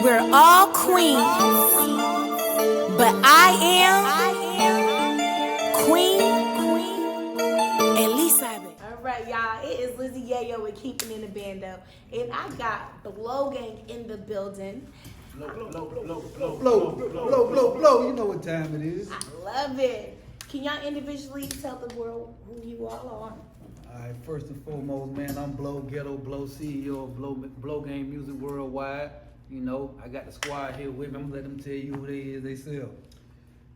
We're all queens, but I am Queen Elizabeth. All right, y'all. It is Lizzie, Yayo, and Keepin in the Bando, and I got the Blow Gang in the building. Blow. You know what time it is. I love it. Can y'all individually tell the world who you all are? Alright, first and foremost, man, I'm Blow Ghetto, Blow CEO of Blow Game Music Worldwide. You know, I got the squad here with me. I'm gonna let them tell you who they is themselves.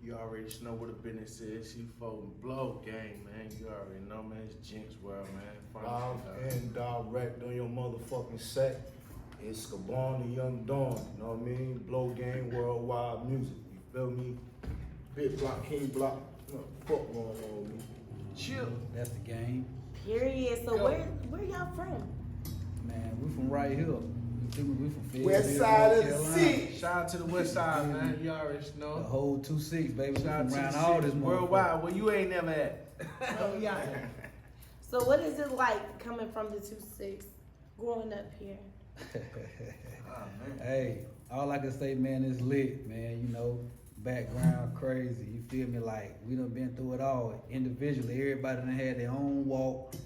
You already know what the business is. She folding Blow Gang, man. You already know, man. It's Jinx World, man. Live and direct on your motherfucking set. It's Keepin the Young Dawn. You know what I mean? Blow Game Worldwide Music. You feel me? Big block, King block. What the fuck going on with me? Chill. That's the game. Period. So where y'all from? Man, we from right here. You feel me? We from Fayetteville, West side North of the Carolina. city. Shout out to the West Side, man. You already The know. whole 2-6, baby. We Shout out from to around the all city. this Worldwide, where you ain't never at. Oh yeah. So what is it like coming from the 2-6, growing up here? Hey, all I can say, man, is lit, man. You know, background crazy. You feel me? Like, we done been through it all individually. Everybody done had their own walk,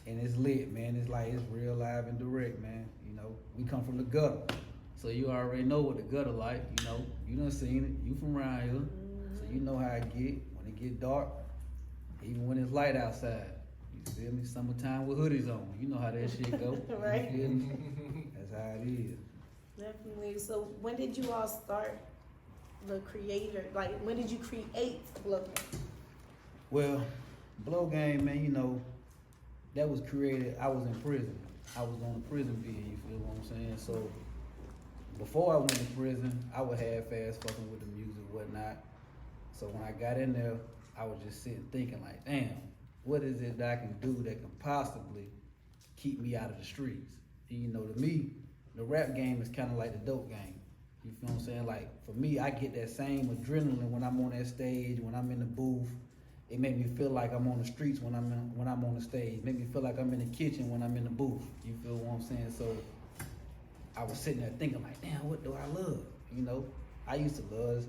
and it's lit, man. It's like, it's real live and direct, man. You know, we come from the gutter. So you already know what the gutter like, you know. You done seen it. You from around here. So you know how it get. When it get dark, even when it's light outside. You feel me? Summertime with hoodies on. You know how that shit go. Right. You feel me? That's how it is. Definitely. So when did you all start the creator? Like, when did you create Blow Gang? Well, Blow Game, man, you know, that was created, I was in prison. I was on a prison bid, you feel what I'm saying? So, before I went to prison, I would half-ass fucking with the music, whatnot. So when I got in there, I was just sitting thinking like, damn, what is it that I can do that can possibly keep me out of the streets? And, you know, to me, the rap game is kind of like the dope game. You feel what I'm saying? Like, for me, I get that same adrenaline when I'm on that stage, when I'm in the booth. It made me feel like I'm on the streets when I'm on the stage. It made me feel like I'm in the kitchen when I'm in the booth. You feel what I'm saying? So I was sitting there thinking like, damn, what do I love? You know, I used to love,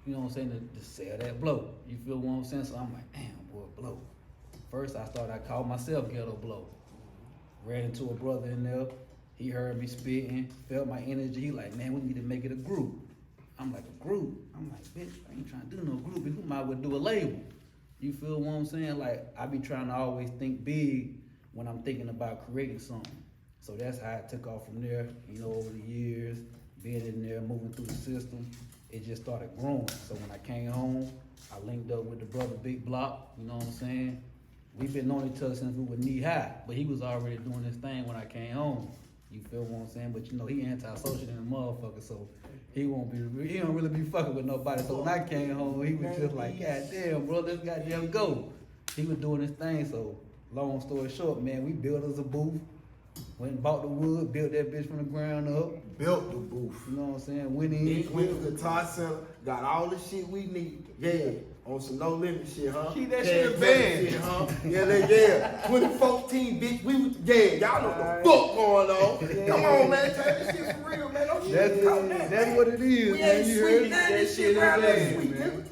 you know what I'm saying, to sell that blow. You feel what I'm saying? So I'm like, damn, boy, blow. First I called myself Ghetto Blow. Ran into a brother in there. He heard me spitting, felt my energy. He like, man, we need to make it a group. I'm like, a group? I'm like, bitch, I ain't trying to do no group. We might as well do a label. You feel what I'm saying? Like, I be trying to always think big when I'm thinking about creating something. So that's how it took off from there. You know, over the years, being in there, moving through the system, it just started growing. So when I came home, I linked up with the brother Big Block, you know what I'm saying? We've been knowing each other since we were knee high, but he was already doing his thing when I came home. You feel what I'm saying? But you know, he antisocial than a motherfucker, so he don't really be fucking with nobody. So when I came home, he was just like, God damn, bro, let's goddamn go. He was doing his thing, so long story short, man, we built us a booth, went and bought the wood, built that bitch from the ground up. Built the booth. You know what I'm saying? Went in. Went to the Guitar Center, got all the shit we need. Yeah. On some no limit shit, huh? Keep that shit in Cash band. shit, huh? Yeah. 2014, bitch. We was, y'all know what the fuck going on. Come on, man. Take this shit for real, man. Don't shit talk that, That's man. what it is, We man. ain't You sweet, heard man. that This shit shit around in that band, sweet, man. nigga.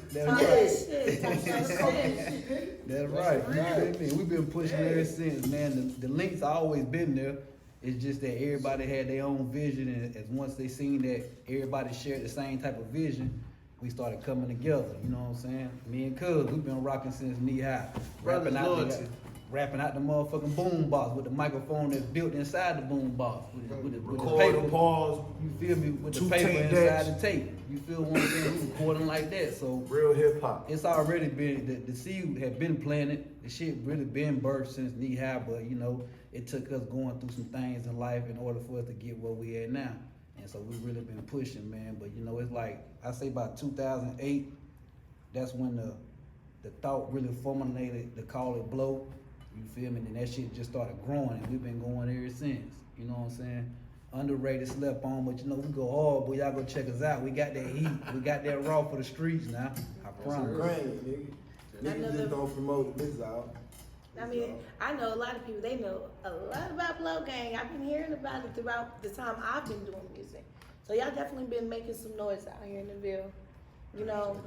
That's right. You feel me? We've been pushing ever since, man. The links always been there. It's just that everybody had their own vision, and as once they seen that everybody shared the same type of vision, we started coming together. You know what I'm saying? Me and Cuz, we've been rocking since knee high, rapping out the motherfucking boom box with the microphone that's built inside the boom box with the paper. Pause. You feel me? With the Two paper tape inside decks. the tape. You feel what I'm saying? We recording like that, so. Real hip hop. It's already been, the seed had been planted, the shit really been birthed since knee high, but you know, it took us going through some things in life in order for us to get where we at now. And so we really been pushing, man, but you know, it's like, I say about 2008, that's when the thought really formulated to call it Blow, you feel me? And that shit just started growing, and we've been going ever since, you know what I'm saying? Underrated, slept on, but you know, we go hard, boy, y'all go check us out. We got that heat, we got that raw for the streets now, I promise. Granted, nigga. Niggas just don't promote this out. I mean, I know a lot of people, they know a lot about Blow Gang. I've been hearing about it throughout the time I've been doing music. So y'all definitely been making some noise out here in the Ville. You know,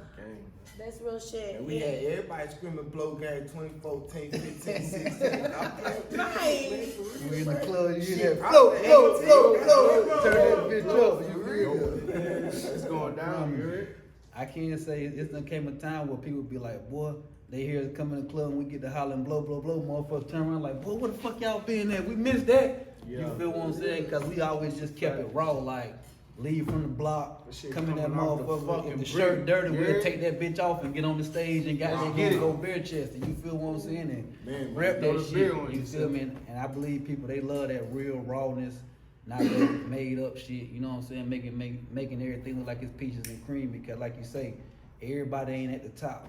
that's real shit. And we had everybody screaming blow game 2014, 15, 16. Right. We in the club, you hear Shit, that blow. Turn blow. that bitch up, you real. It's going down, you heard? I can't say it's done came a time where people be like, boy, they hear us come in the club and we get to hollering blow, blow, blow. Motherfuckers turn around like, boy, where the fuck y'all been at? We missed that. Yeah. You feel what I'm saying? Because we always just kept it raw, like leave from the block, That shit come in that coming off the motherfucker. If fucking the shirt brick. dirty, Yeah. we'll take that bitch off and get on the stage and goddamn Get it. go bare chested. You feel what I'm saying? And Man, rep throw that the shit. beer on You yourself. feel me? And I believe people, they love that real rawness, not that made up shit. You know what I'm saying? Making everything look like it's peaches and cream, because like you say, everybody ain't at the top.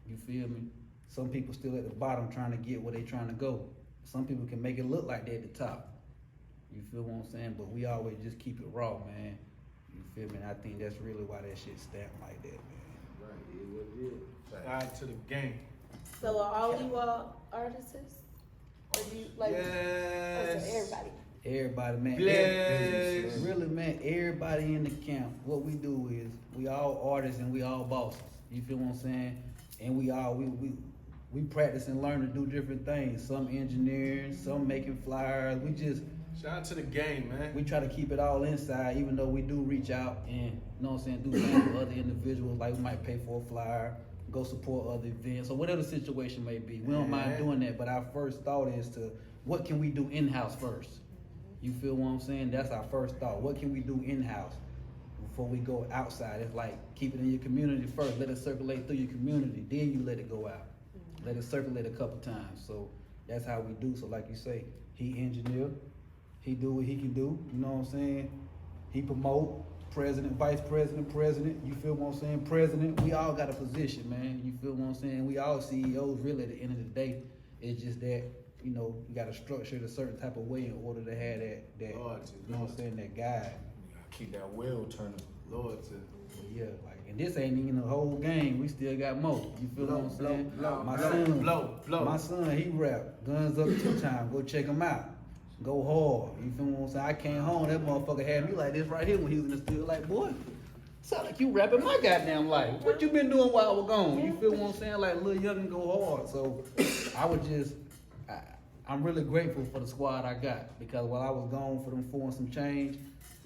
You feel me? Some people still at the bottom trying to get where they trying to go. Some people can make it look like they at the top. You feel what I'm saying? But we always just keep it raw, man. You feel me? And I think that's really why that shit stamped like that, man. Right, it was it. Shout out to the game. So are all you all artists? Or do you like? Oh, Yes. so everybody. Everybody, man. Bless. Really, man, everybody in the camp, what we do is we all artists and we all bosses. You feel what I'm saying? And we practice and learn to do different things. Some engineering, some making flyers. Shout out to the game, man. We try to keep it all inside, even though we do reach out and, you know what I'm saying, do things with other individuals, like we might pay for a flyer, go support other events, or whatever the situation may be. We don't mind doing that, but our first thought is to, what can we do in-house first? You feel what I'm saying? That's our first thought. What can we do in-house before we go outside? It's like, keep it in your community first. Let it circulate through your community. Then you let it go out. Let it circulate a couple times. So that's how we do. So like you say, he engineer. He do what he can do, you know what I'm saying? He promote, president, vice president, president, you feel what I'm saying? President, we all got a position, man, you feel what I'm saying? We all CEOs, really, at the end of the day. It's just that, you know, you gotta structure it a certain type of way in order to have that Loyalty, you know what I'm saying, that guide. Keep that wheel turning. Loyalty. Yeah, like, and this ain't even the whole game, we still got more, you feel what I'm saying? blow, My blow, son, blow. my son, he rap, Guns Up 2 times, go check him out. Go hard, you feel what I'm saying? I came home, that motherfucker had me like this right here when he was in the studio, like, boy, sound like you rapping my goddamn life. What you been doing while I was gone? You feel what I'm saying? Like, Lil Young and go hard. So I would just, I'm really grateful for the squad I got, because while I was gone for them 4 and some change,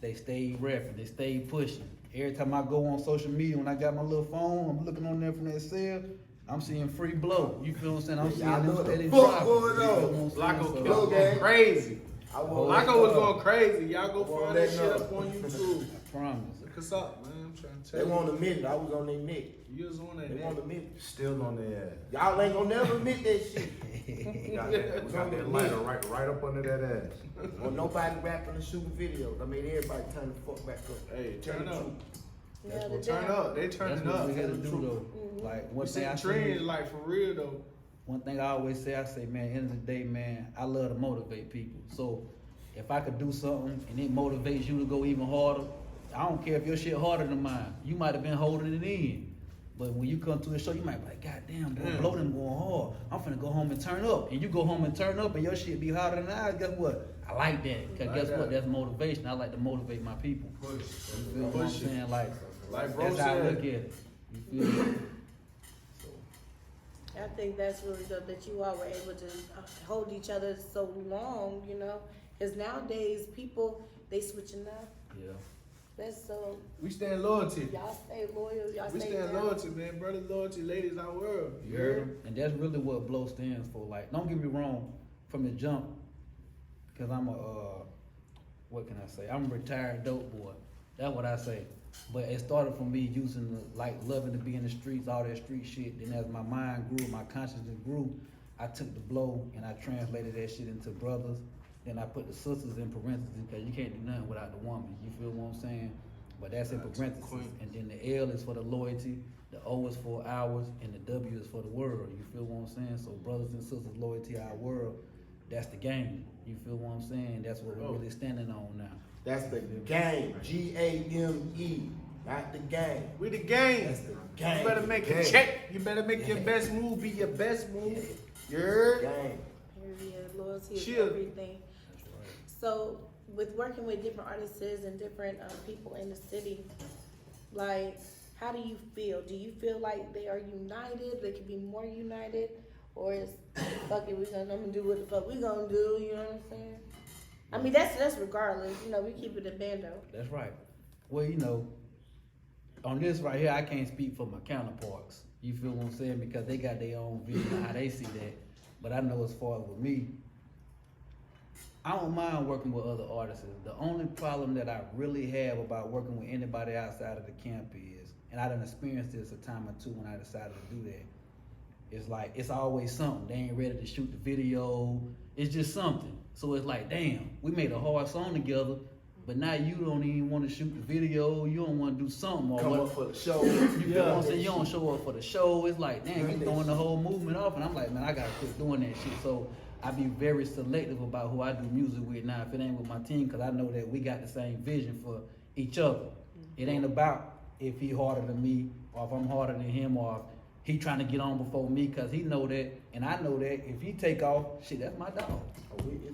they stayed rapping, they stayed pushing. Every time I go on social media, when I got my little phone, I'm looking on there from that cell, I'm seeing free blow. You feel what I'm saying? I'm seeing them steady dropping. Locko Blow was game. going crazy. Locko was going crazy. Y'all go I find that that shit know. up on YouTube. I promise. Look us up, man. I'm trying to They tell you. won't admit it. I was on their neck. You was on that. They won't admit it. Still on the ass. Y'all ain't gonna never admit that shit. We got that lighter right up under that ass. Or nobody rapping and shooting videos. I made everybody turn the fuck back up. Hey, turn the up. truth. Yeah, the Turn damn- up. They That's turning what up. we gotta do though. Like, We one see thing I the say, trend, like for real though. one thing I always say, I say, man, end of the day, man, I love to motivate people. So if I could do something and it motivates you to go even harder, I don't care if your shit harder than mine. You might have been holding it in. But when you come to a show, you might be like, God damn, boy, blow them going hard. I'm finna go home and turn up. And you go home and turn up and your shit be harder than ours. Guess what? I like that. Cause guess what? That's motivation. I like to motivate my people. You feel what I'm Push it. saying? Like bro that's how I said. look at it. You feel me? I think that's really good that you all were able to hold each other so long, you know, because nowadays people, they switching up. Yeah. That's so, We stand loyalty. y'all stay loyal, y'all We stay stand down. loyalty, man. Brother loyalty, ladies our world. You heard him? And that's really what BLOW stands for. Like, don't get me wrong, from the jump, cause I'm a, what can I say? I'm a retired dope boy. That's what I say. But it started from me using like loving to be in the streets, all that street shit. Then as my mind grew, my consciousness grew, I took the BLOW and I translated that shit into brothers. Then I put the sisters in parentheses because you can't do nothing without the woman. You feel what I'm saying? But that's in parentheses. And then the L is for the loyalty, the O is for ours, and the W is for the world. You feel what I'm saying? So brothers and sisters, loyalty, our world, that's the game. You feel what I'm saying? That's what we're really standing on now. That's the game. G-A-M-E. Not the game. We the game. That's the game. You better make a check. You better make your best move. Be your best move. You heard? Game. Period. Loyalty is Chill. everything. So with working with different artists and different people in the city, like, how do you feel? Do you feel like they are united? They could be more united, or is fuck it, I'm gonna do what the fuck we gonna do? You know what I'm saying? I mean, that's regardless. You know, we keep it a bando. That's right. Well, you know, on this right here, I can't speak for my counterparts. You feel what I'm saying? Because they got their own vision of how they see that. But I know as far as with me, I don't mind working with other artists. The only problem that I really have about working with anybody outside of the camp is, and I done experienced this a time or two when I decided to do that, it's like, it's always something. They ain't ready to shoot the video. It's just something. So it's like, damn, we made a hard song together, but now you don't even want to shoot the video. You don't want to do something. Or Come what, up for the show. you feel what I'm saying? You don't show up for the show. It's like, damn, you throwing the whole movement off. And I'm like, man, I gotta quit doing that shit. So I be very selective about who I do music with now if it ain't with my team, because I know that we got the same vision for each other. It ain't about if he harder than me or if I'm harder than him or if he trying to get on before me, because he know that and I know that if he take off, shit, that's my dog.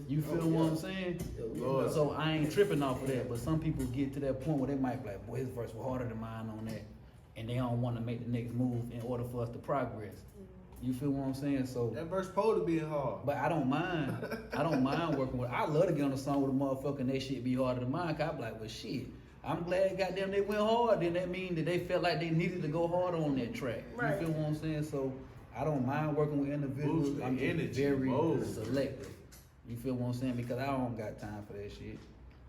You feel what I'm saying? Lord. So I ain't tripping off of that, but some people get to that point where they might be like, boy, his verse was harder than mine on that, and they don't want to make the next move in order for us to progress. You feel what I'm saying? So That verse supposed to be hard. but I don't mind. I don't mind working with. I love to get on a song with a motherfucker and they shit be harder than mine. Cause I be like, well, shit. I'm glad, goddamn, they went hard. Then that mean that they felt like they needed to go harder on that track. Right. You feel what I'm saying? So I don't mind working with individuals. Boost the I'm just energy, very mode. selective. You feel what I'm saying? Because I don't got time for that shit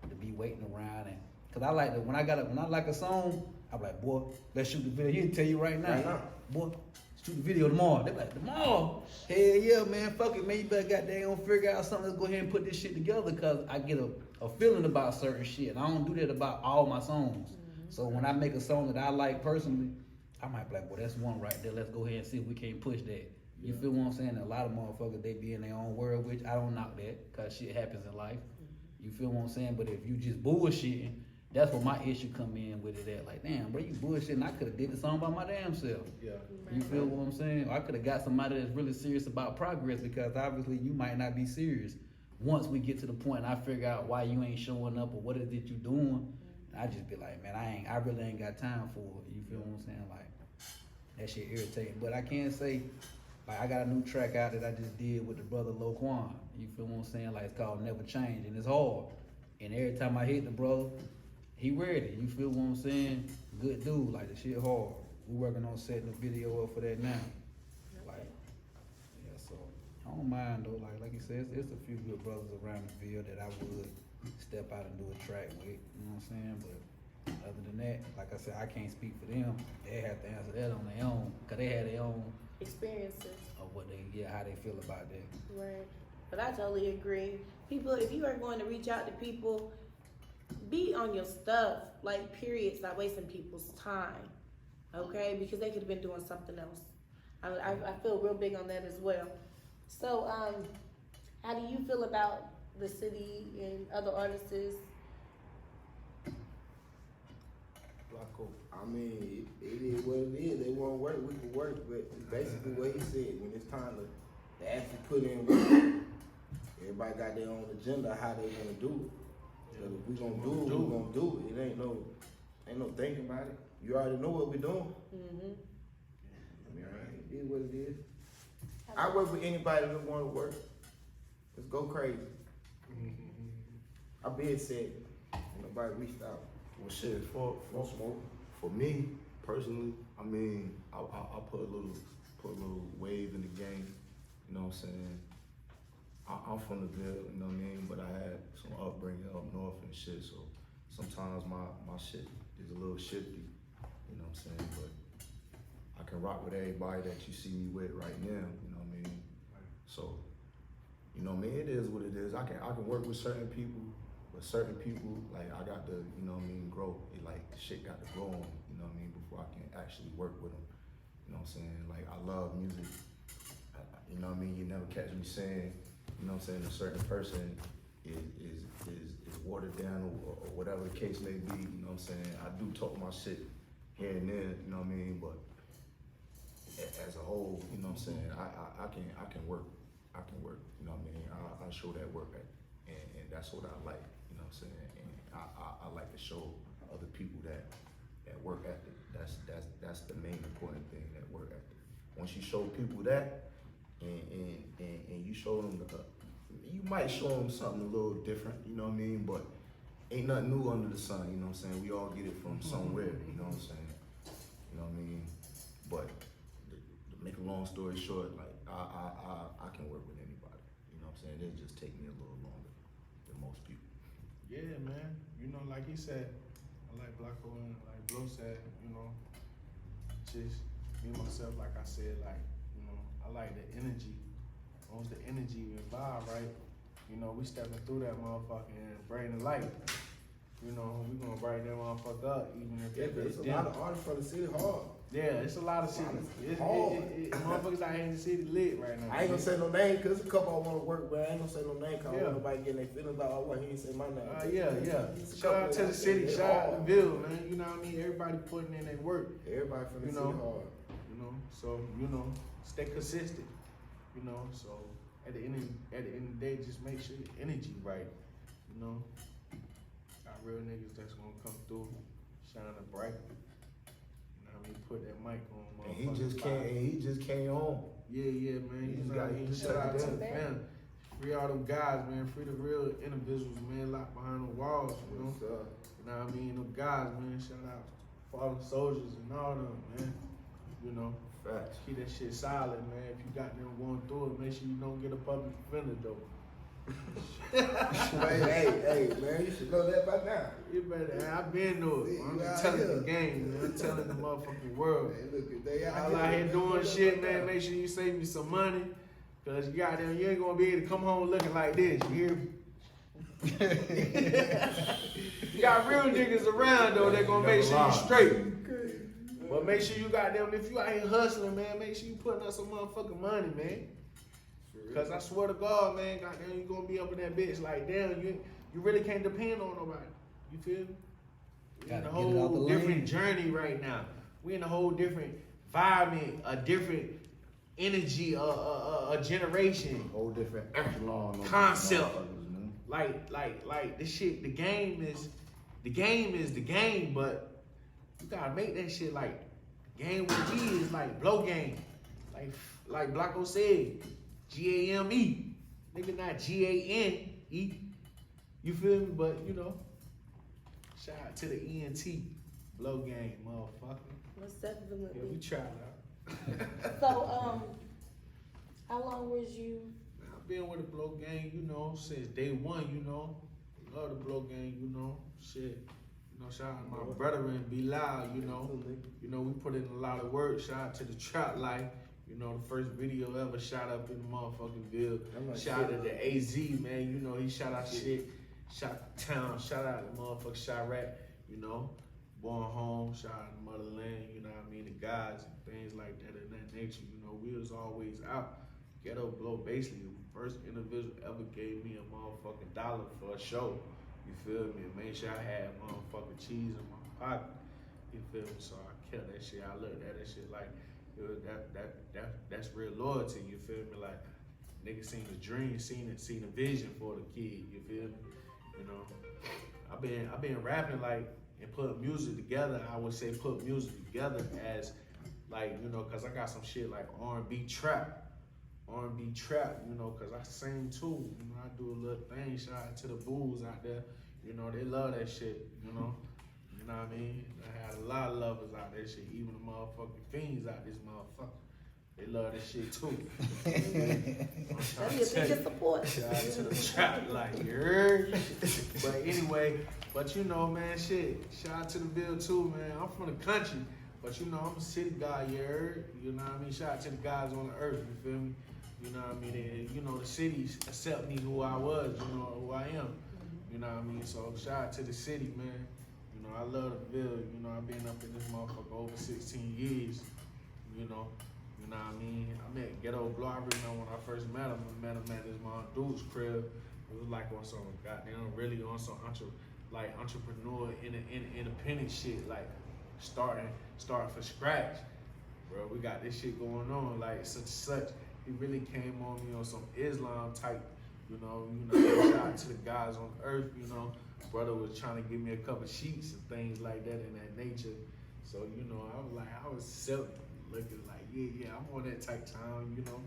to be waiting around and. Cause I like to, when I like a song, I'm like, boy, let's shoot the video. He'll tell you right now, boy, shoot the video tomorrow. They like, tomorrow? Hell yeah, man, fuck it, man. You better goddamn figure out something. Let's go ahead and put this shit together, cause I get a feeling about certain shit. I don't do that about all my songs. So when I make a song that I like personally, I might be like, well, that's one right there. Let's go ahead and see if we can't push that. You feel what I'm saying? A lot of motherfuckers, they be in their own world, which I don't knock that, cause shit happens in life. You feel what I'm saying? But if you just bullshitting, that's where my issue come in with it at. Like, damn, bro, you bullshitting. I could have did the song by my damn self. Yeah. You feel what I'm saying? I could have got somebody that's really serious about progress, because obviously you might not be serious. Once we get to the point and I figure out why you ain't showing up or what is it you doing, I just be like, man, I really ain't got time for it. You feel what I'm saying? Like, that shit irritating. But I can't say, like, I got a new track out that I just did with the brother Loquan. You feel what I'm saying? Like, it's called Never Change, and it's hard. And every time I hit the brother, he ready. You feel what I'm saying? Good dude, like, the shit hard. We working on setting the video up for that now. Like, yeah, so I don't mind though. Like you said, it's a few good brothers around the field that I would step out and do a track with. You know what I'm saying? But other than that, like I said, I can't speak for them. They have to answer that on their own, cause they had their own Experiences. of what they, how they feel about that. Right. But I totally agree. People, if you are going to reach out to people, be on your stuff, like, period. Stop wasting people's time, okay? Because they could have been doing something else. I feel real big on that as well. So, how do you feel about the city and other artists? I mean, it is what it is. They won't work, we can work, but it's basically what he said. When it's time to actually put in work, everybody got their own agenda how they gonna do it. But if we gonna do it, we gonna do it. It ain't no thinking about it. You already know what we're doing. Mm-hmm. I mean, it is what it is. I work with anybody that want to work. Let's go crazy. I been said, nobody reached out. Well, shit, for me personally, I mean, I put a little wave in the game. You know what I'm saying? I'm from the Ville, you know what I mean? But I had some upbringing up north and shit, so sometimes my shit is a little shifty. You know what I'm saying? But I can rock with everybody that you see me with right now. You know what I mean? So, you know what I mean? It is what it is. I can work with certain people. But certain people, like, I got to, you know what I mean, grow. It, like, shit got to grow on, you know what I mean, before I can actually work with them. You know what I'm saying? Like, I love music. You know what I mean? You never catch me saying, you know what I'm saying, a certain person is watered down or whatever the case may be, you know what I'm saying? I do talk my shit here and there, you know what I mean? But as a whole, you know what I'm saying, I can work. I can work, you know what I mean? I show that work, and that's what I like. You know what I'm saying? And I like to show other people that work ethic. That's the main important thing, that work ethic. Once you show people that, and you show them you might show them something a little different, you know what I mean? But ain't nothing new under the sun, you know what I'm saying? We all get it from somewhere, you know what I'm saying? You know what I mean? But to make a long story short, like I can work with anybody, you know what I'm saying? It'll just take me a little longer than most people. Yeah, man. You know, like he said, I like Blocko and like Blo said, you know, just me myself, like I said, like, you know, I like the energy. Once the energy and vibe, right? You know, we stepping through that motherfucker and bring the light. You know, we gonna brighten that motherfucker up, even if It's a lot of artists from the city hard. Yeah, it's a lot of cities. Motherfuckers out here in the city lit right now. I ain't gonna say no name because there's a couple I want to work with. I ain't gonna say no name because I Yeah. don't want nobody getting their feelings out. Oh, well, he ain't say my name. Yeah. It's a Shout out couple to the out city, there. shout out Hard. to Bill, man. You know what I mean? Everybody putting in their work, Everybody from the You city know. hard. you know. So, you know, stay consistent. You know, so at the end of the day, just make sure your energy right. You know. Got real niggas that's gonna come through, shining bright. You know what I mean? Put that mic on, And he motherfucking just fire. came. And he just came home. Yeah, man. You You just know gotta what I mean? just Shout take out it to down. the family. Free all them guys, man. Free the real individuals, man, locked behind the walls, you know? Yes, sir. You know what I mean? Them guys, man. Shout out fallen soldiers and all them, man. You know, Facts. keep that shit solid, man. If you got them going through it, make sure you don't get a public defender, though. hey, man, you should know that by now. You better, I've been to it. I'm just telling the game, man. I'm telling the motherfucking world. Hey, look, they Y'all out here doing shit, man. Make sure you save me some money. Cause you got them, you ain't gonna be able to come home looking like this, you hear me? You got real niggas around though, they gonna make sure you straight. But make sure you got them, if you out here hustling, man, make sure you putting up some motherfucking money, man. Cause I swear to God, man, goddamn, you gonna be up in that bitch like, damn, you really can't depend on nobody. You feel me? We in Gotta a get it out the whole lane. different journey right now. We in a whole different environment, a different energy, a generation. Whole different echelon of Concept. motherfuckers, man. Like this shit, the game is the game, but you gotta make that shit like game with me is like blow game. Like Blocko said, GAME. Nigga not GANE. You feel me? But you know, shout out to the ENT. Blow game, motherfucker. Most Yeah, we definitely. tried out. So, how long was you? I've been with the Blow Gang, you know, since day one, you know. Love the Blow Gang, you know. Shit. You know, shout out to my brother and Be Loud, you know. You know, we put in a lot of work. Shout out to the Trap Life. You know, the first video ever shot up in the motherfucking Ville. Shout out to the AZ, man. You know, he shot out shit. Shot town. Shout out to motherfucking Chirac, you know. Born home. Shout out to Motherland, you know what I mean? The guys and things like that and that nature. You know, we was always out. Ghetto Blow basically the first individual ever gave me a motherfucking $1 for a show. You feel me? And made sure I had motherfucking cheese in my pocket. You feel me? So I kept that shit. I looked at that shit like that's real loyalty. You feel me? Like nigga seen the dream, seen the vision for the kid. You feel me? You know, I've been rapping like and put music together. I would say put music together as like, you know, cause I got some shit like R&B trap, you know, cause I sing too. You know, I do a little thing. Shout out to the bulls out there. You know, they love that shit. You know what I mean? I had a lot of lovers out there. Shit, even the motherfucking fiends out this motherfucker. They love that shit too. That'd be a big support. Shout out to the trap, like, you heard? But anyway, but you know, man, shit. Shout out to the Ville too, man. I'm from the country, but you know, I'm a city guy, you heard? You know what I mean? Shout out to the guys on the earth, you feel me? You know what I mean? And, you know, the cities accept me who I was, you know, who I am. You know what I mean? So shout out to the city, man. You know, I love the Ville. You know, I've been up in this motherfucker over 16 years, you know. You know what I mean? I met Ghetto Blow. I already know when I first met him at his mom dude's crib. It was like on some goddamn, really on some entrepreneur, independent shit, like starting from scratch. Bro, we got this shit going on, like such and such. He really came on me on some Islam type, you know, shout out to the guys on earth, you know. brother was trying to give me a couple sheets and things like that in that nature. So, you know, I was self looking like, yeah, I'm on that type time, you know.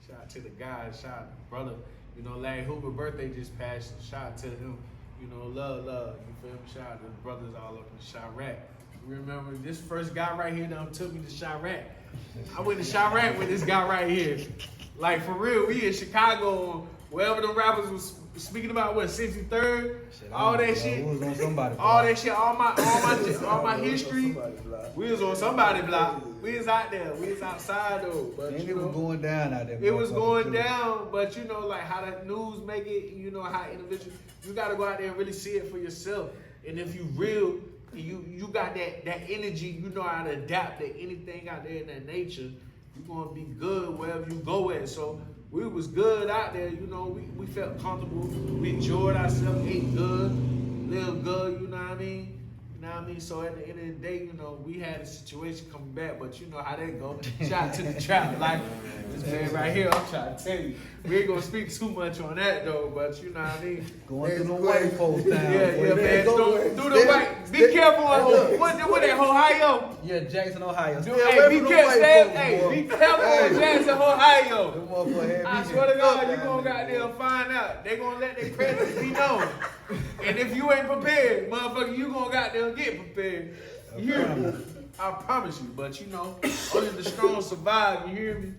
Shout out to the guys, shout out to the brother. You know, Larry Hoover birthday just passed. Shout out to him. You know, love. You feel me? Shout out to the brothers all up in Chirac. Remember, this first guy right here that took me to Chirac. I went to Chirac with this guy right here. Like, for real, we in Chicago, wherever the rappers was speaking about, what, 63rd? All that shit. We was on somebody All block. that shit, all my history. We was on somebody block. We was out there. We was outside, though. But, And you it was know, going down out there. it was motherfucker, going too. down, but you know, like how the news make it, you know, how individuals, you gotta go out there and really see it for yourself. And if you real, you got that energy, you know how to adapt to anything out there in that nature, you're gonna be good wherever you go at. So we was good out there, you know, we felt comfortable, we enjoyed ourselves, ate good, lived good, you know what I mean? You know what I mean? So at the end of the day, you know, we had a situation coming back, but you know how that go. Shout out to the trap life. This man right here, I'm trying to tell you. We ain't gonna speak too much on that though, but you know what I mean? Going through the white folks town. Yeah, boy. man. Do the white. Be careful on what that Ohio. Yeah, Jackson, Ohio. Do, Stay hey, away be from the careful. white Stay, folks, hey, boy. be careful on Jackson, Ohio. Them motherfuckers had I me swear to getting God, fucked you down gonna there. goddamn find out. They gonna let their presence be known. And if you ain't prepared, motherfucker, you gonna goddamn get prepared. You hear me? I promise you. But you know, only the strong survive. You hear me?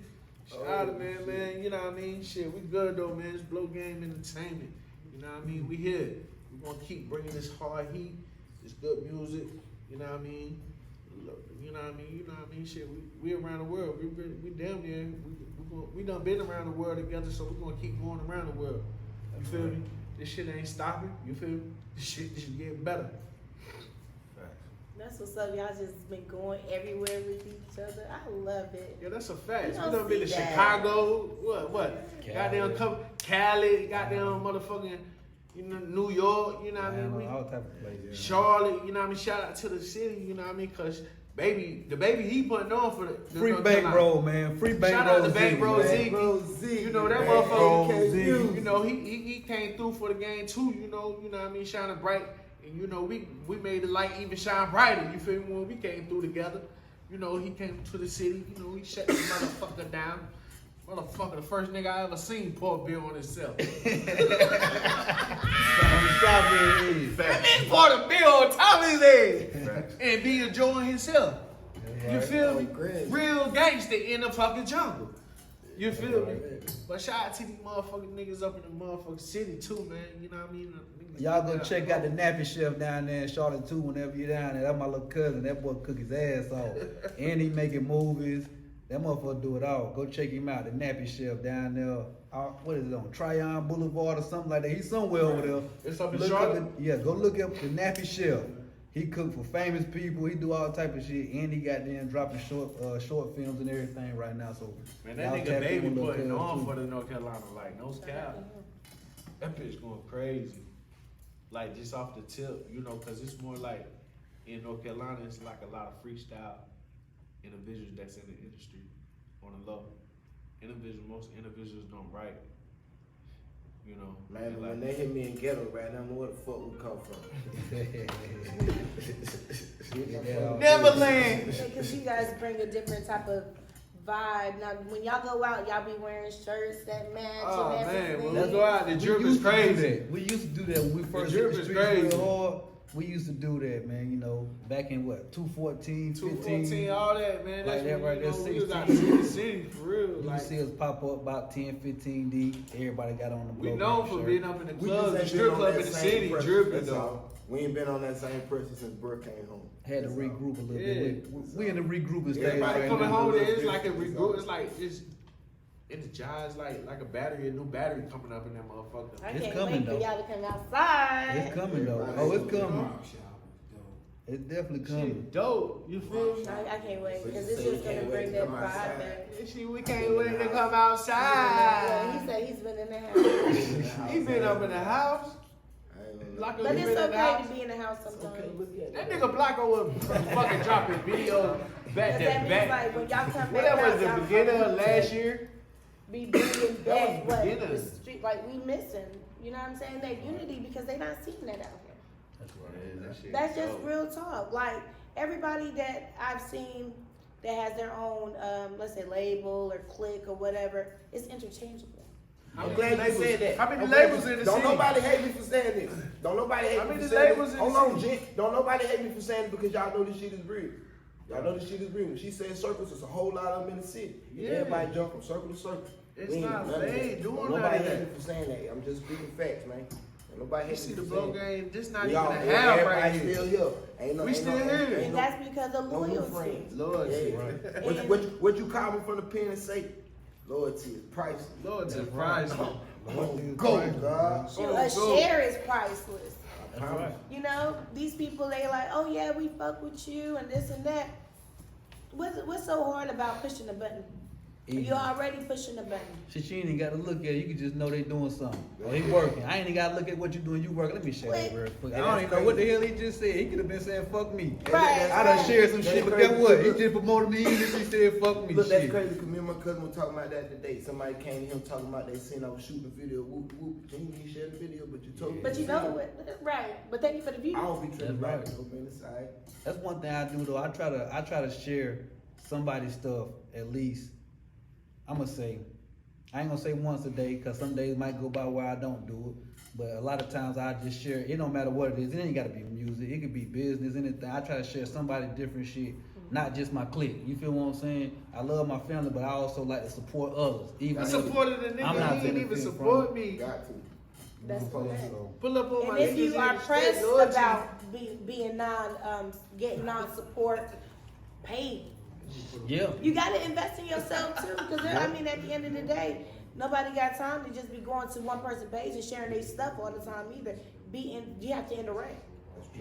Shout out, man. You know what I mean? Shit, we good though, man. It's Blow Game Entertainment. You know what I mean? We here. We gonna keep bringing this hard heat, this good music. You know what I mean? You know what I mean? You know what I mean? Shit, we around the world. We damn near. We done been around the world together, so we gonna keep going around the world. You feel me? This shit ain't stopping. You feel me? This shit getting better. That's what's up. Y'all just been going everywhere with each other. I love it. Yeah, that's a fact. You We don't done been to see that. Chicago. What? Cali. Goddamn Cali. Goddamn motherfucking, you know, New York. You know what I mean? We, all type of places. Charlotte. You know what I mean? Shout out to the city. You know what I mean? Cause the baby he putting on for the Free North Carolina. bankroll, man. Free bankroll. Shout out to Bankroll man. Ziggy. You know that Bankroll motherfucker. Ziggy. You know he came through for the game too. You know what I mean, shining bright. And you know we made the light even shine brighter. You feel me? When we came through together. You know he came to the city. You know he shut the motherfucker down. Motherfucker, the first nigga I ever seen pour a beer on himself. That man poured a beer on top of his head and be enjoying himself. You feel me? Real gangster in the fucking jungle. You feel me? But shout out to these motherfucking niggas up in the motherfucking city too, man. You know what I mean? Y'all go check out the Nappy Chef down there in Charlotte too whenever you're down there. That's my little cousin. That boy cook his ass off. And he making movies. That motherfucker do it all. Go check him out, the Nappy Chef down there. What is it on Tryon Boulevard or something like that? He's somewhere over there. It's up in Look Charlotte? up go look up the Nappy Chef. He cook for famous people. He do all type of shit, and he got them dropping short films and everything right now. So Man, that y'all nigga tap in baby with Lil' putting Cuz, on too. for the North Carolina, like no cap. That bitch going crazy. Like just off the tip, you know, cause it's more like in North Carolina, it's like a lot of freestyle individuals that's in the industry on the low. Most individuals don't write. You know, Man, they when like, they hit me in ghetto right now, I know where the fuck we come from. Neverland. Because you guys bring a different type of vibe. Now, when y'all go out, y'all be wearing shirts that match Oh and man, everything. when we go out, the We drip is used to do crazy. that. We used to do that when we first drip hit the is streets crazy. real hard. We used to do that, man. You know, back in what 214, 214, 15. all that, man. Like That's that when, right you there, know, we was 16. out to the city for real. You Like, see us pop up about 10, 15 deep. Everybody got on the we program known for shirt. being up in the We club, the just ain't strip been on club that in the same city, pressure, dripping that's though. all. We ain't been on that same pressure since Brooke came home. Had to That's all. regroup a little Yeah. bit. We in the regrouping stage Everybody right coming now. home, it's like a regroup. It's like it's energized, like a battery, a new battery coming up in that motherfucker. I It's can't coming, wait for though. y'all to come outside. It's coming though. Oh, it's coming. It's definitely coming. Shit, dope. You feel me? I can't wait because So it's you just gonna can't bring wait that to come vibe outside? back. Shit, we can't wait to come Yeah, he outside. said he's been in the house. He been up in the house. I ain't gonna Like lie. But he it's been in the okay house. to be in the house Okay, sometimes. look at That nigga Blocko was fucking dropping video back Because that to means back. like when y'all come back What that out, was the y'all beginning of fucking last year? be bringing back was what beginning. the street, like we missing. You know what I'm saying? That unity because they not seeing that out here. That's right. Yeah, that shit That's just dope. real talk. Like everybody that I've seen that has their own, let's say label or clique or whatever, it's interchangeable. I'm glad you said that. How many I'm glad labels you- in the Don't city? nobody hate me for saying this. Don't nobody hate How me many for saying labels this. in the Hold on, city? Jen. Don't nobody hate me for saying it because y'all know this shit is real. Y'all know this shit is real. When she said circles, it's a whole lot of them in the city. Yeah. Everybody jump from circle to circle. It's We ain't not- none of they that. ain't doing Don't none nobody of hate that. me for saying that. I'm just speaking facts, man. Don't nobody You hate see me the for blow saying that. game, this not We even all- a half right everybody here. still here. Ain't no, We ain't still no, here. ain't And no, that's because of no new loyalty. friends. Loyalty. Yeah. And- What you call me from the pen and say, loyalty is priceless. Loyalty, That's right. priceless. Loyalty is Go, priceless, God. Shoot, Oh, a go. share is priceless. That's right. You know, these people, they like, oh yeah, we fuck with you and this and that. What's so hard about pushing the button? Easy. You're already pushing the button. Shit, you ain't even got to look at it. You can just know they doing something. Or he working. I ain't even got to look at what you doing. You working. Let me share that real quick. I don't even know what the hell he just said. He could have been saying fuck me. Right, I done right. shared some That's shit, but crazy. guess what? He just promoted me. He just said fuck me. Look, that's shit. crazy because me and my cousin were talking about that today. Somebody came to him talking about they seen I was shooting a video, whoop whoop. Then you shared the video, but you told me. But you know what? Right. But thank you for the view. I don't be tripping That's about right. it, though, man. It's alright. That's one thing I do though. I try to share somebody's stuff at least. I ain't gonna say once a day, cause some days might go by where I don't do it. But a lot of times I just share. It don't matter what it is. It ain't gotta be music. It could be business, anything. I try to share somebody different shit, not just my clique. You feel what I'm saying? I love my family, but I also like to support others. Even I if supported the I'm nigga, not he didn't even benefiting support from me. Got to. That's correct. So, Pull up on And my if niggas you in are the pressed state, loyalty. about being getting non-support paid, yeah. you gotta invest in yourself too. Because I mean, at the end of the day, nobody got time to just be going to one person's page and sharing their stuff all the time either. You have to interact.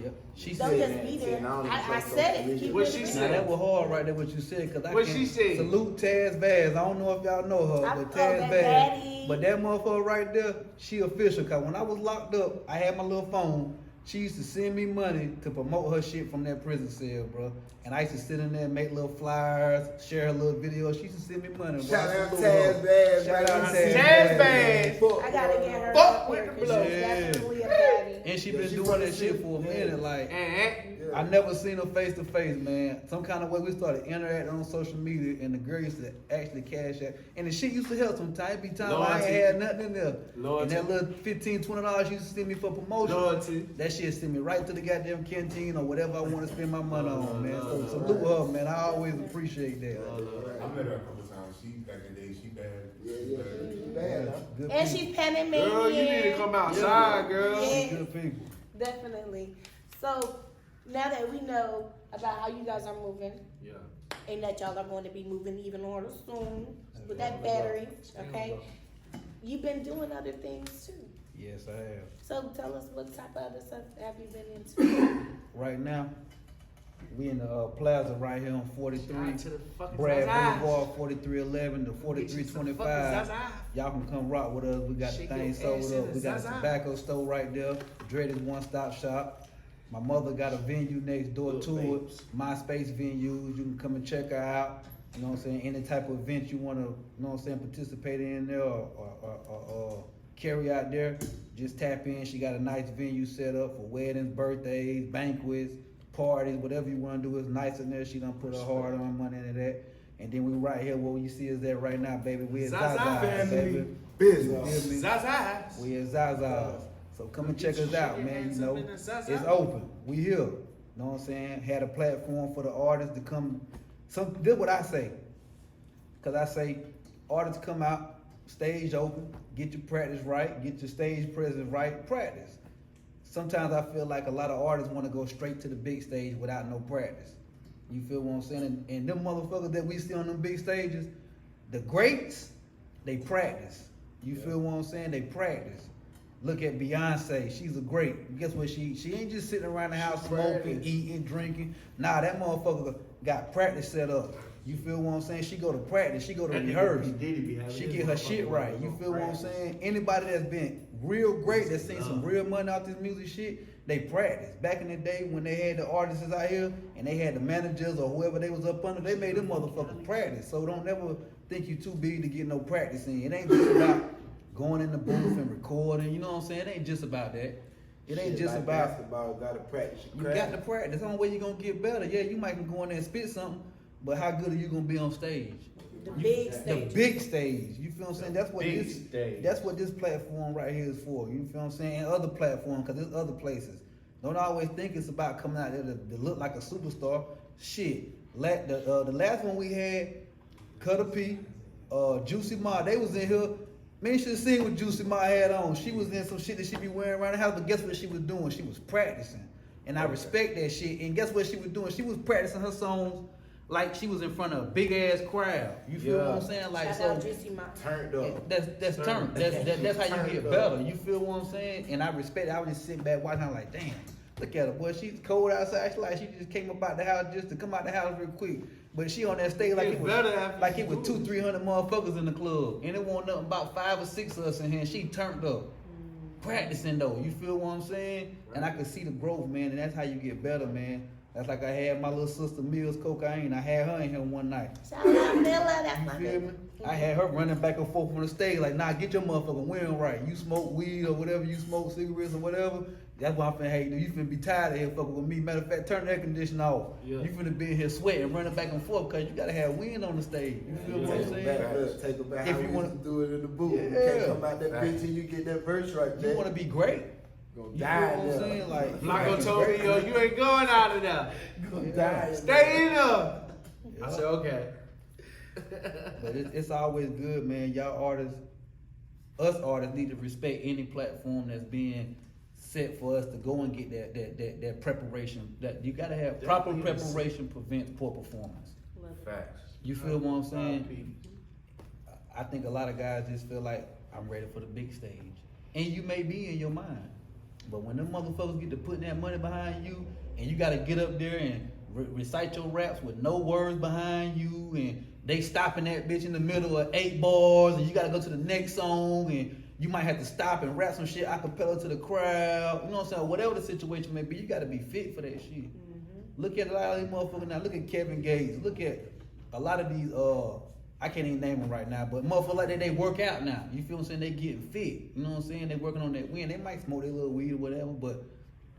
Yep. She Don't said just be See, there. now I don't I trust said social it. media. Keep What it she real. Now said? that was hard right there what you said, cause I What can't she said? salute Taz Vaz. I don't know if y'all know her, but Taz that Vaz. baddie. But that motherfucker right there, she official. Cause when I was locked up, I had my little phone. She used to send me money to promote her shit from that prison cell, bro. And I used to sit in there and make little flyers, share her little videos. She used to send me money, bro. Shout I out salute her. Taz Bass. Shout out man. Taz Bass. Fuck, I gotta bro. get her Fuck up with here the because blow. she's Yeah. definitely a baddie. And she Yeah, been she doing from that the shit city. for a Yeah. minute, like. Eh? Yeah. I never seen her face to face, man. Some kind of way we started interacting on social media, and the girl used to actually cash out. And the shit used to help sometimes. It be times I Loyalty. ain't had nothing in there. Loyalty. And that little $15, $20 used to send me for promotion. Loyalty. That shit send me right to the goddamn canteen or whatever I want to spend my money on, man. So Lord, salute her, man. I always appreciate that. I met her a couple times. She back in the day, she bad. Yeah, She yeah, bad. she's bad, huh? Good And people. she's Panamanian. Girl, you need to come outside, girl. Yeah. Good people. Definitely. So now that we know about how you guys are moving, Yeah. and that y'all are going to be moving even harder soon with that battery, okay? You've been doing other things too. Yes, I have. So tell us what type of other stuff have you been into? Right now, we in the plaza right here on 43. Shout to the fucking Brad Zaza. Boulevard, 4311 to 4325. Y'all can come rock with us. We got Shake the thing your sold ass in up. the We got a Zaza. tobacco store right there. Dreaded one stop shop. My mother got a venue next door Little to it. babes. MySpace venues. You can come and check her out. You know what I'm saying? Any type of event you want to, you know what I'm saying, participate in there or carry out there, just tap in. She got a nice venue set up for weddings, birthdays, banquets, parties, whatever you want to do is nice in there. She done put her hard on money into that. And then we right here where you see us at right now, baby. We at Zaza Zaza, baby. family You business. feel me? Zaza. We at Zaza's. So come and check us out, man. You know, in the Zaza. it's open. We here. You know what I'm saying? Had a platform for the artists to come. This what I say. Cause I say artists come out, stage open, get your practice right, get your stage presence right, practice. Sometimes I feel like a lot of artists want to go straight to the big stage without no practice. You feel what I'm saying? And them motherfuckers that we see on them big stages, the greats, they practice. You feel what I'm saying? They practice. Look at Beyonce, she's a great. Guess what? She ain't just sitting around the house smoking, eating, drinking. Nah, that motherfucker got practice set up. You feel what I'm saying? She go to practice, she go to rehearse. She get her shit right. You feel what I'm saying? Anybody that's been real great, that's seen some real money out this music shit, they practice. Back in the day when they had the artists out here and they had the managers or whoever they was up under, they made them motherfuckers practice. So don't ever think you too big to get no practice in. It ain't just about going in the booth and recording, you know what I'm saying? It ain't just about that. It ain't Shit, just like about basketball. Gotta practice your you craft. got to practice. That's the only way you're gonna get better. Yeah, you might can go in there and spit something, but how good are you gonna be on stage? The big The stage. big stage. You feel what I'm saying? That's what Big this stage. that's what this platform right here is for. You feel what I'm saying? And other platforms, cause there's other places. Don't always think it's about coming out there to look like a superstar. Shit. The last one we had, Cutter P, Juicy Ma, they was in here. Man, you should have seen what Juicy Ma had on. She was in some shit that she be wearing around the house, but guess what she was doing? She was practicing. And I respect that shit. And guess what she was doing? She was practicing her songs like she was in front of a big ass crowd. You feel what I'm saying? Like Shout so. out Juicy Ma. Turned up. That's turned. That's how you Turned get up. better. You feel what I'm saying? And I respect it. I was just sitting back watching her like, damn, look at her, boy. She's cold outside. She like she just came up out the house just to come out the house real quick. But she on that stage like It's it better was after like you it was do it. 200-300 motherfuckers in the club, and it wasn't nothing about 5 or 6 of us in here. And she turned up, practicing though. You feel what I'm saying? And I could see the growth, man. And that's how you get better, man. That's like I had my little sister Mills Cocaine. I had her in here one night. Shout out Miller, that's You my feel me? baby. I had her running back and forth on the stage like, nah, get your motherfucking wearing right. You smoke weed or whatever, you smoke cigarettes or whatever. That's what I'm finna hate you. You finna be tired of here fucking with me. Matter of fact, turn the air conditioner off. Yeah. You finna be in here sweating, running back and forth because you gotta have wind on the stage. You feel what I'm Take saying? it back, look, take it back. If How you we wanna- used to do it in the booth. You Yeah. can't come out that bitch till you get that verse right You there. wanna be great. Gonna You feel die what I'm there. saying? Like, Flaco told me, yo, you ain't going out of there. Gonna Yeah. die. Stay in there. I Yeah. said, okay. But it's always good, man. Y'all artists, us artists need to respect any platform that's being set for us to go and get that preparation. That you gotta have proper Definitely. preparation prevents poor performance. Facts. You feel what I'm saying? I think a lot of guys just feel like I'm ready for the big stage, and you may be in your mind, but when them motherfuckers get to putting that money behind you, and you gotta get up there and recite your raps with no words behind you, and they stopping that bitch in the middle of 8 bars, and you gotta go to the next song, and you might have to stop and rap some shit a cappella to the crowd. You know what I'm saying? Whatever the situation may be, you gotta be fit for that shit. Look at a lot of these motherfuckers now. Look at Kevin Gates. Look at a lot of these. I can't even name them right now, but motherfuckers like that, they work out now. You feel what I'm saying? They getting fit. You know what I'm saying? They working on that win. They might smoke their little weed or whatever, but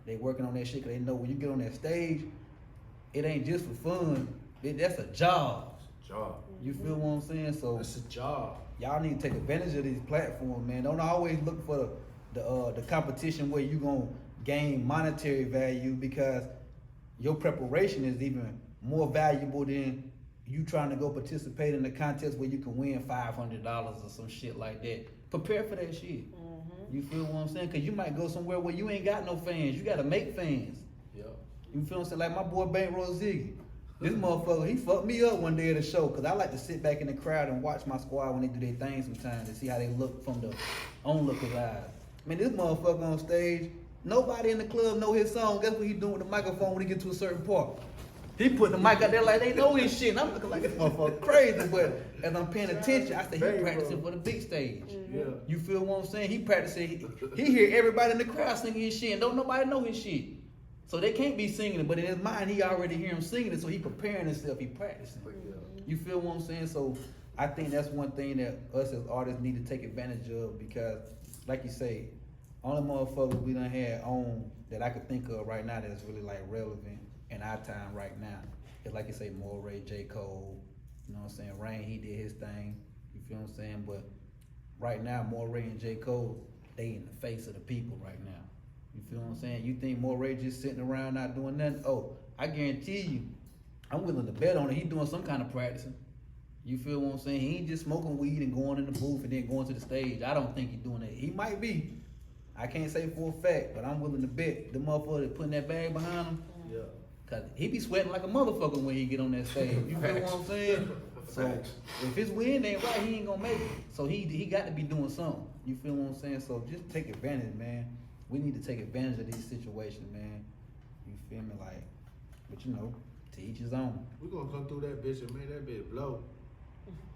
they working on that shit because they know when you get on that stage, it ain't just for fun. That's a job. Job. You feel what I'm saying? So That's a job. y'all need to take advantage of these platforms, man. Don't always look for the competition where you gonna gain monetary value, because your preparation is even more valuable than you trying to go participate in a contest where you can win $500 or some shit like that. Prepare for that shit. You feel what I'm saying? Cause you might go somewhere where you ain't got no fans. You gotta make fans. Yeah. You feel what I'm saying? Like my boy Bankroll Ziggy. This motherfucker, he fucked me up one day at a show, cause I like to sit back in the crowd and watch my squad when they do their thing sometimes to see how they look from the onlooker's eyes. Man, this motherfucker on stage, nobody in the club know his song. Guess what he doing with the microphone when he get to a certain part? He putting the mic out there like they know his shit. And I'm looking like this motherfucker crazy, but as I'm paying attention, I say he practicing for the big stage. Yeah. You feel what I'm saying? He practicing. He hear everybody in the crowd singing his shit, and don't nobody know his shit. So they can't be singing it, but in his mind, he already hear him singing it, so he preparing himself, he practicing. You feel what I'm saying? So I think that's one thing that us as artists need to take advantage of, because, like you say, only motherfuckers we done had on that I could think of right now that's really like relevant in our time right now. It's like you say, Moray, J. Cole, you know what I'm saying? Rain, he did his thing. You feel what I'm saying? But right now, Moray and J. Cole, they in the face of the people right now. You feel what I'm saying? You think Moray just sitting around not doing nothing? Oh, I guarantee you, I'm willing to bet on it. He doing some kind of practicing. You feel what I'm saying? He ain't just smoking weed and going in the booth and then going to the stage. I don't think he's doing that. He might be. I can't say for a fact, but I'm willing to bet the motherfucker that putting that bag behind him. Yeah. Cause he be sweating like a motherfucker when he get on that stage. You feel what I'm saying? So if his wind ain't right, he ain't gonna make it. So he got to be doing something. You feel what I'm saying? So just take advantage, man. We need to take advantage of these situations, man. You feel me? Like, but you know, to each his own. We gonna come through that bitch and make that bitch blow.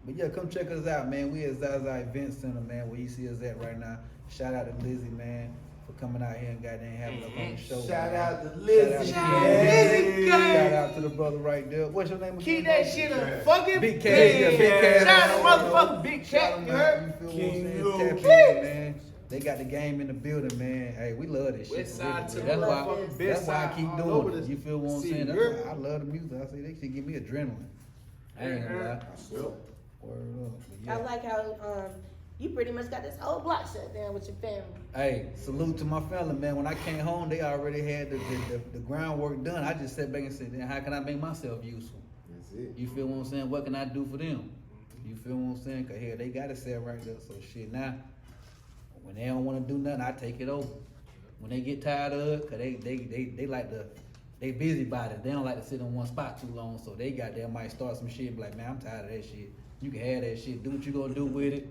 But yeah, come check us out, man. We at Zaza Event Center, man, where you see us at right now. Shout out to Lizzie, man, for coming out here and goddamn having us on the show. Shout man. out to Lizzie. Shout out to Lizzie, Shout out to the brother right there. What's your name again? Keep that shit a fucking Big Cat, yeah, Big Cat. Shout out to man. motherfucking Big Shout Cat, out, you man. heard? You feel what I'm King saying? Lou. Tap in, man. They got the game in the building, man. Hey, we love this shit. West for real, side to man. the That's why. motherfucking That's best why I side keep all over doing it. the You feel what I'm city. saying? That's You're- why I love the music. I say they should give me adrenaline. I ain't gonna lie. I swear. Word up. But I yeah. like how you pretty much got this whole block shut down with your family. Hey, salute to my family, man. When I came home, they already had the groundwork done. I just sat back and said, then how can I make myself useful? That's it. You feel what I'm saying? What can I do for them? You feel what I'm saying? Cause here they got it set right there. So shit now, when they don't want to do nothing, I take it over. When they get tired of it, cause they like they busybodies. They don't like to sit in one spot too long. So they might start some shit. Be like, man, I'm tired of that shit. You can have that shit. Do what you gonna do with it.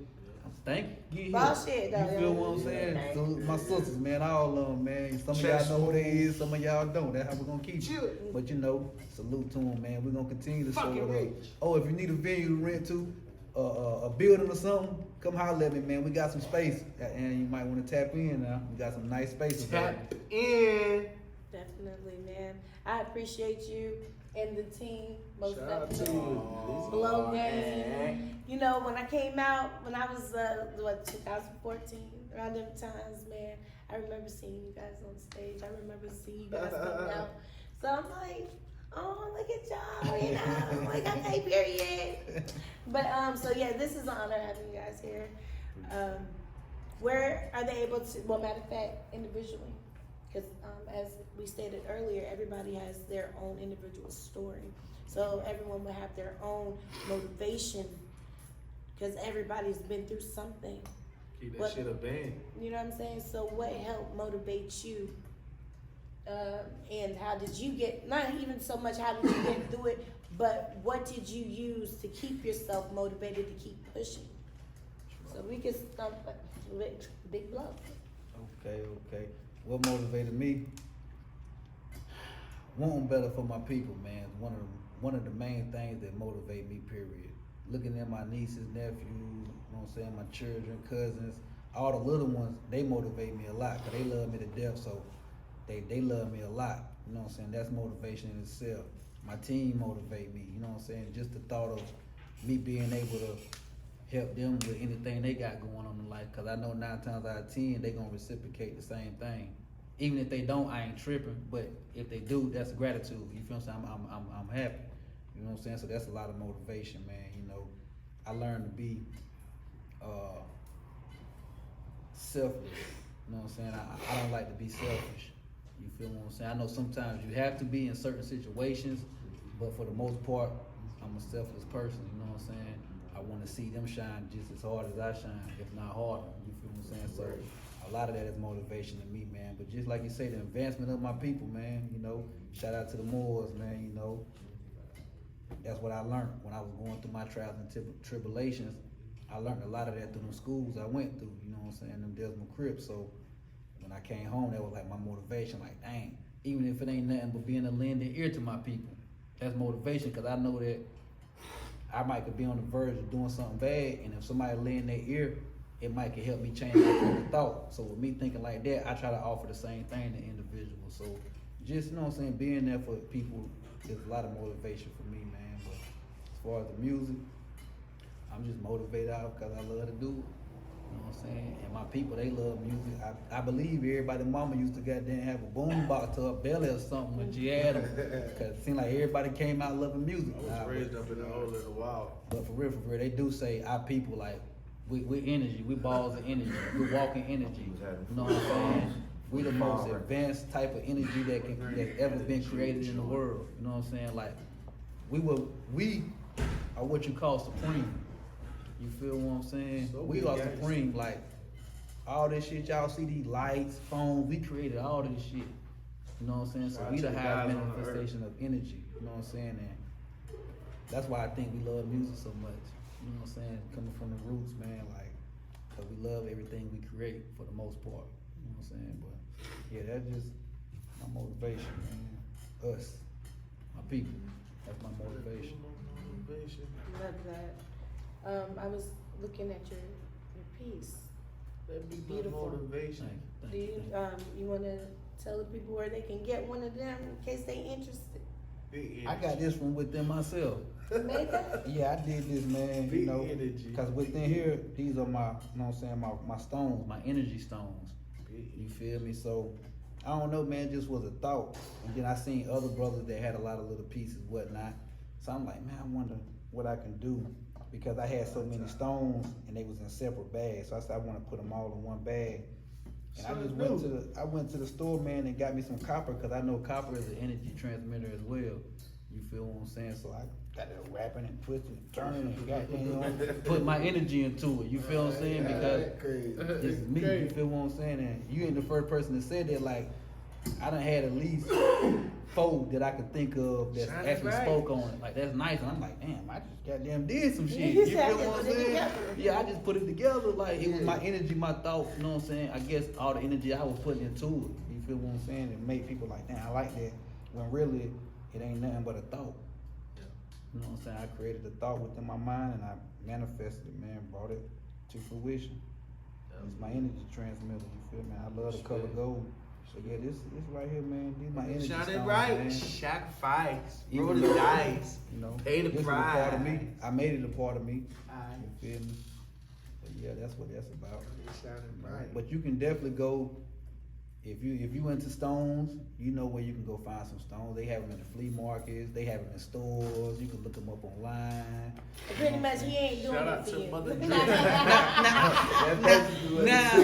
Thank you. Get here. Bullshit, though, You feel yo. what I'm saying? Yeah. Salute my sisters, man. All of them, man. Some of y'all know who they is. Some of y'all don't. That's how we're gonna keep it. But you know, salute to them, man. We're gonna continue to show Fucking it up. rich. Oh, if you need a venue to rent to, a building or something, come holler at me, man. We got some space, and you might want to tap in now. We got some nice spaces. Tap in. Definitely, man. I appreciate you and the team most Shout out to definitely. you. Blow game. You know, when I came out, when I was 2014, around them times, man, I remember seeing you guys on stage. I remember seeing you guys coming out. So I'm like, oh, look at y'all, you know, like, okay, period. But so yeah, this is an honor having you guys here. Where are they able to? Well, matter of fact, individually, because as we stated earlier, everybody has their own individual story. So everyone will have their own motivation, because everybody's been through something. Keep that What- shit a band. You know what I'm saying? So what helped motivate you? And how did you get, not even so much how did you get through it, but what did you use to keep yourself motivated to keep pushing? So we can stump with big blow. Okay. What motivated me? Wanting better for my people, man. One of the main things that motivate me, period. Looking at my nieces, nephews, you know what I'm saying, my children, cousins, all the little ones, they motivate me a lot, because they love me to death, so they love me a lot. You know what I'm saying? That's motivation in itself. My team motivate me, you know what I'm saying? Just the thought of me being able to help them with anything they got going on in life, because I know 9 times out of 10, they gonna reciprocate the same thing. Even if they don't, I ain't tripping, but if they do, that's gratitude. You feel what I'm saying? I'm happy. You know what I'm saying? So that's a lot of motivation, man. You know, I learned to be selfless. You know what I'm saying? I don't like to be selfish. You feel what I'm saying? I know sometimes you have to be in certain situations, but for the most part, I'm a selfless person. You know what I'm saying? I want to see them shine just as hard as I shine, if not harder. You feel what I'm saying? So a lot of that is motivation to me, man. But just like you say, the advancement of my people, man. You know, shout out to the Moors, man. You know, that's what I learned when I was going through my trials and tribulations. I learned a lot of that through the schools I went through, you know what I'm saying, them Desmond Crips. So when I came home, that was like my motivation, like, dang, even if it ain't nothing but being a lending ear to my people, that's motivation, because I know that I might could be on the verge of doing something bad, and if somebody lend their ear, it might could help me change my train of thought. So with me thinking like that, I try to offer the same thing to individuals. So just, you know what I'm saying, being there for people is a lot of motivation for me, man. But as far as the music, I'm just motivated out because I love to do it. You know what I'm saying? And my people, they love music. I believe everybody mama used to goddamn have a boom box to her belly or something when she had them. Because it seemed like everybody came out loving music. I was raised up in the old little wild. But for real, they do say our people, like, we energy, we balls of energy, we walking energy. You know what I'm saying? We the most advanced type of energy that ever been created in the world. You know what I'm saying? Like, we are what you call supreme. You feel what I'm saying? So we are supreme. Like, all this shit y'all see, these lights, phones, we created all this shit. You know what I'm saying? So we the highest manifestation of energy. You know what I'm saying? And that's why I think we love music so much. You know what I'm saying? Coming from the roots, man, like, cause we love everything we create for the most part. You know what I'm saying? But yeah, that's just my motivation, man. Us, my people. That's my motivation. Love that. I was looking at your piece. That be my Beautiful. motivation. Thank Do you. you you want to tell the people where they can get one of them in case they interested? Big I got this from within myself. You made that? Yeah, I did this, man. Big You know, energy. because within here, these are my, you know what I'm saying, my stones, my energy stones. You feel me? So, I don't know, man, just was a thought. And then I seen other brothers that had a lot of little pieces, whatnot. So I'm like, man, I wonder what I can do. Because I had so many stones and they was in separate bags. So I said, I want to put them all in one bag. And I just went to the store, man, and got me some copper, because I know copper is an energy transmitter as well. You feel what I'm saying? So I got it wrapping and twisting and turning and goddamn, you know, put my energy into it. You feel what I'm saying? Because this is me. You feel what I'm saying? And you ain't the first person that said that. Like, I done had at least 4 that I could think of that Shining actually bright. spoke on it. Like, that's nice. And I'm like, damn, I just goddamn did some shit. You You said feel what I'm put it saying? together. Yeah, I just put it together. Like, it was my energy, my thought. You know what I'm saying? I guess all the energy I was putting into it. You feel what I'm saying? It made people like, damn, I like that. When really, it ain't nothing but a thought. You know what I'm saying? I created a thought within my mind and I manifested it, man, brought it to fruition. It's my energy transmitter, you feel me? I love the color gold. So yeah, this right here, man, these my energy Shining stones, bright, man. sacrifice, Even roll the though, dice, You know, pay the this is a part of me. price. I made it a part of me. Aye. You feel me? But yeah, that's what that's about. Shining bright. But you can definitely go, if you into stones, you know where you can go find some stones. They have them in the flea markets, they have them in stores, you can look them up online. Pretty much, he ain't doing Shout it out for to you. Mother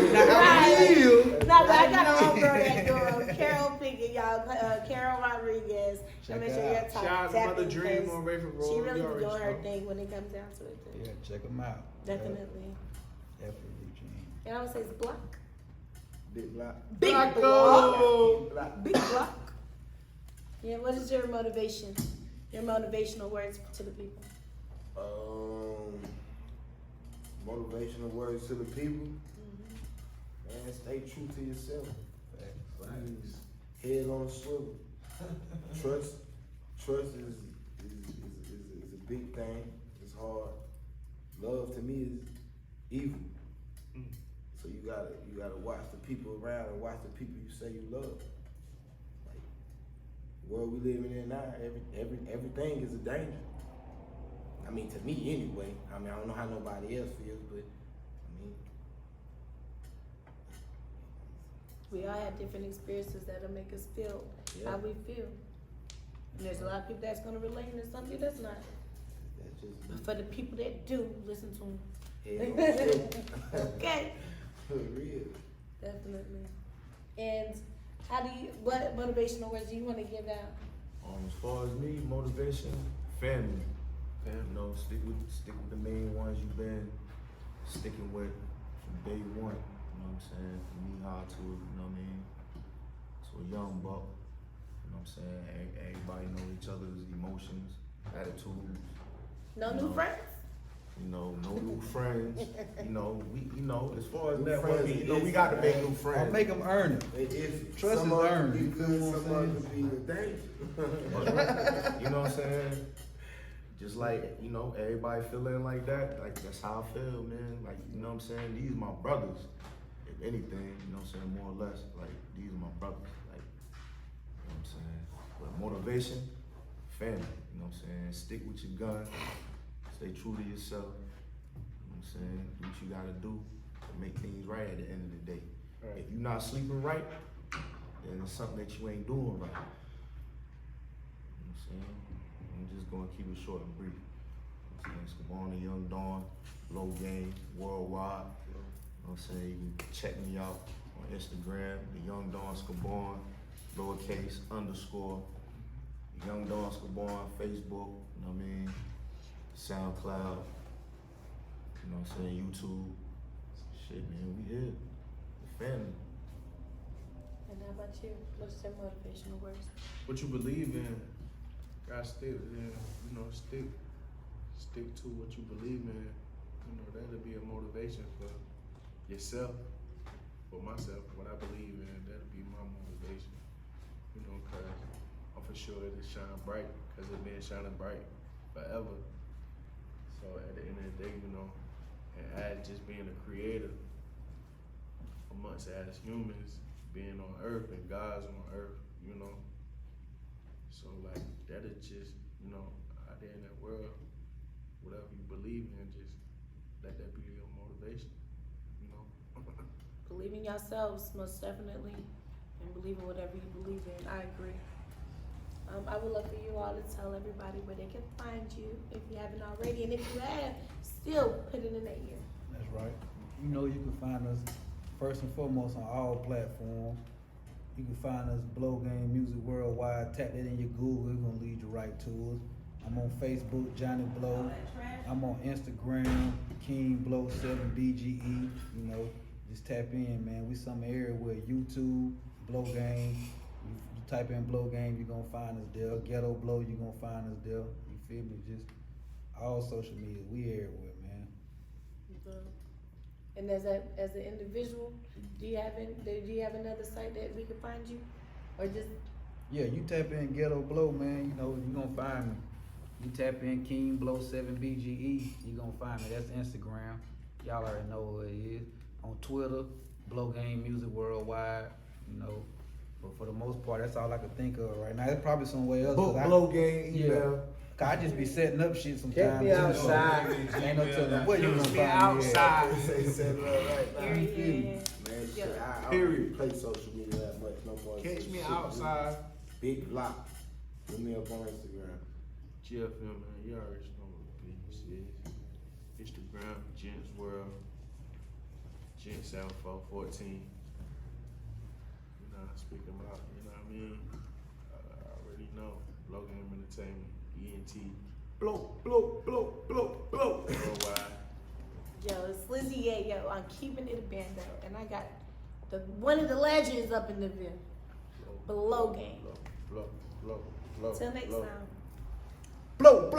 Right. No, but I got a homegirl that do 'em. Carol Pickett, y'all. Carol Rodriguez. Check I'm sure her you're out. Shout out to Mother Dream on Rayford Road. She really You be already doing her know. thing when it comes down to it. Too. Yeah, check them out. Definitely. Definitely, Gene. And I would say it's block. Big block. Big block. Blacko. Block. Big block. Yeah, what is your motivation? Your motivational words to the people? Motivational words to the people. Man, stay true to yourself. Head on a swivel. Trust is a big thing. It's hard. Love to me is evil. So you gotta watch the people around and watch the people you say you love. Like the world we living in now, everything is a danger. I mean, to me anyway. I mean, I don't know how nobody else feels, but I mean, We all have different experiences that'll make us feel Yeah. how we feel. And there's a lot of people that's gonna relate and there's some people that's not. that's just But for the people that do, listen to them. head on a swivel. Okay. For real. Definitely. And what motivational words do you want to give out? As far as me, motivation, family. You know, stick with the main ones you've been sticking with from day one. You know what I'm saying? From me high to, you know what I mean? To a young buck. You know what I'm saying? Everybody know each other's emotions, attitudes. No You new know, friends? You know, no new friends. You know, as far as New networking, friends you know, we is- got to make new I'll friends. make them earn it. If Trust some is of it earned, be you feel good, what I'm some of saying? it be a danger. You know what I'm saying? Just like, you know, everybody feeling like that, like that's how I feel, man. Like, you know what I'm saying? These my brothers. If anything, you know what I'm saying, more or less, like, these are my brothers. Like, you know what I'm saying? But motivation, family, you know what I'm saying? Stick with your gun, stay true to yourself. You know what I'm saying? Do what you gotta do to make things right at the end of the day. Right. If you're not sleeping right, then it's something that you ain't doing right. You know what I'm saying? I'm just gonna keep it short and brief. You know what I'm saying? Skabana, Young Dawn, Low Game, Worldwide. You know what I'm saying? You can check me out on Instagram, the Young Dawn Skabana, lowercase, underscore, Young Dawn Skabana, Facebook, you know what I mean? SoundCloud, you know what I'm saying? YouTube. Shit, man, we here. The family. And how about you? What's your motivational words? What you believe in, gotta stick. Yeah, you know, stick to what you believe in. You know, that'll be a motivation for yourself, for myself. What I believe in, that'll be my motivation. You know, cause I'm for sure it'll shine bright, cause it's been shining bright forever. So at the end of the day, you know, and as just being a creator, amongst as humans, being on earth and God's on earth, you know, So like that is just, you know, out there in that world, whatever you believe in, just let that be your motivation, you know. Believe in yourselves, most definitely, and believe in whatever you believe in. I agree. I would love for you all to tell everybody where they can find you if you haven't already, and if you have, still put it in their ear. That's right. You know, you can find us first and foremost on all platforms. You can find us Blow Game Music Worldwide. Tap that in your Google, it's gonna lead you right to us. I'm on Facebook, Johnny Blow. I'm on Instagram, King Blow 7BGE. You know, just tap in, man. We some everywhere. YouTube, Blow Game. You type in Blow Game, you're gonna find us there. Ghetto Blow, you're gonna find us there. You feel me? Just all social media. We everywhere, man. And as an individual, do you have another site that we can find you, or just? Yeah, you tap in Ghetto Blow, man. You know, you're gonna find me. You tap in King Blow 7BGE, you're gonna find me. That's Instagram. Y'all already know what it is. On Twitter, Blow Game Music Worldwide, you know. But for the most part, that's all I can think of right now. There's probably somewhere else. Book Blow Game Yeah. email. Cause I just be setting up shit sometimes. Check me too, outside. so ain't no telling where you gonna Catch find me me outside. Say set it up right now. Period. Man, shit, I don't Period. play social media that much no more. Catch me Shit, outsid. Big block. Hit me up on Instagram. GFM, man, you already know what the business is. Instagram, Gents World, Gents 7414. You know, speak about, you know what I mean? I already know. Blow Game Entertainment, ENT, Blow. worldwide. Yo, it's Lizzie Yayo. I'm keeping it a Bando, and I got one of the legends up in the Ville. Blow Game. Blow. Till next time. Blow.